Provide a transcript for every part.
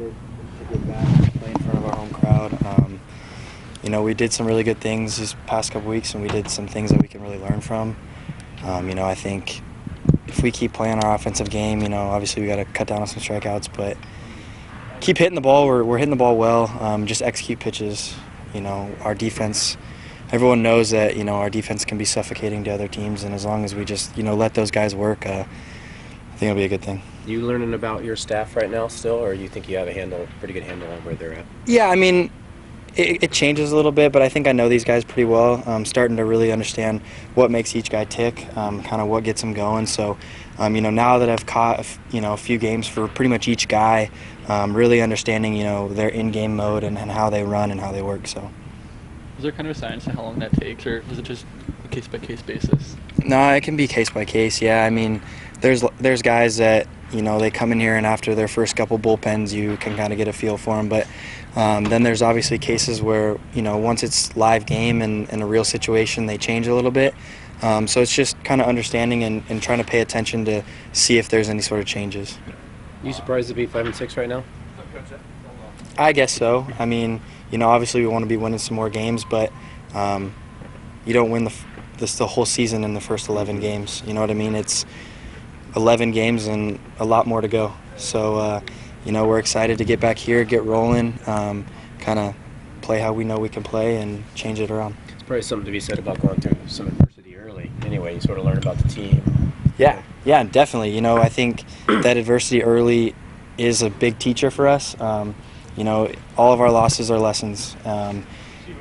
excited to get back and play in front of our home crowd. We did some really good things these past couple weeks, and we did some things that we can really learn from. I think if we keep playing our offensive game, obviously we got to cut down on some strikeouts, but keep hitting the ball. We're hitting the ball well. Just execute pitches. Our defense. Everyone knows that our defense can be suffocating to other teams, and as long as we just let those guys work, I think it'll be a good thing. You learning about your staff right now still, or you think you have a pretty good handle on where they're at? Yeah, it changes a little bit, but I think I know these guys pretty well. I'm starting to really understand what makes each guy tick, kind of what gets them going. So, now that I've caught, a few games for pretty much each guy, really understanding, their in-game mode and how they run and how they work. So. Is there kind of a science to how long that takes, or is it just a case-by-case basis? No, it can be case-by-case, yeah. There's guys that, they come in here and after their first couple bullpens, you can kind of get a feel for them. But then there's obviously cases where, once it's live game and in a real situation, they change a little bit. So it's just kind of understanding and trying to pay attention to see if there's any sort of changes. You surprised to be 5-6 right now? I guess so. Obviously we want to be winning some more games, but you don't win the whole season in the first 11 games. You know what I mean? It's 11 games and a lot more to go. So, we're excited to get back here, get rolling, kind of play how we know we can play and change it around. It's probably something to be said about going through some adversity early. Anyway, you sort of learn about the team. Yeah, definitely. I think that adversity early is a big teacher for us. All of our losses are lessons.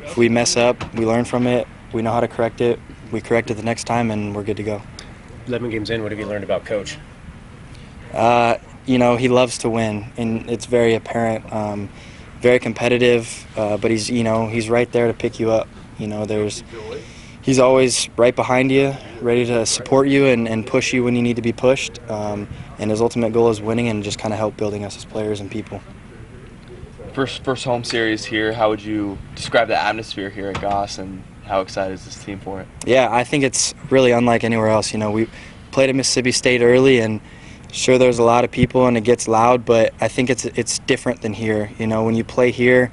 If we mess up, we learn from it. We know how to correct it. We correct it the next time, and we're good to go. 11 games in, what have you learned about Coach? He loves to win, and it's very apparent. Very competitive, but he's right there to pick you up. He's always right behind you, ready to support you and push you when you need to be pushed. And his ultimate goal is winning and just kind of help building us as players and people. First home series here, how would you describe the atmosphere here at Goss, and how excited is this team for it? Yeah, I think it's really unlike anywhere else. We played at Mississippi State early, and sure there's a lot of people and it gets loud, but I think it's different than here. When you play here,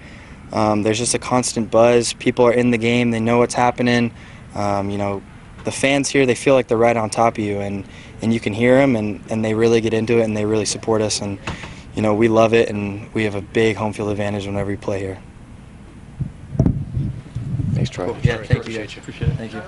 there's just a constant buzz. People are in the game, they know what's happening. The fans here, they feel like they're right on top of you, and you can hear them, and they really get into it, and they really support us. And we love it, and we have a big home field advantage whenever we play here. Thanks, Troy. Cool. Yeah, thank you. Appreciate it. Thank you.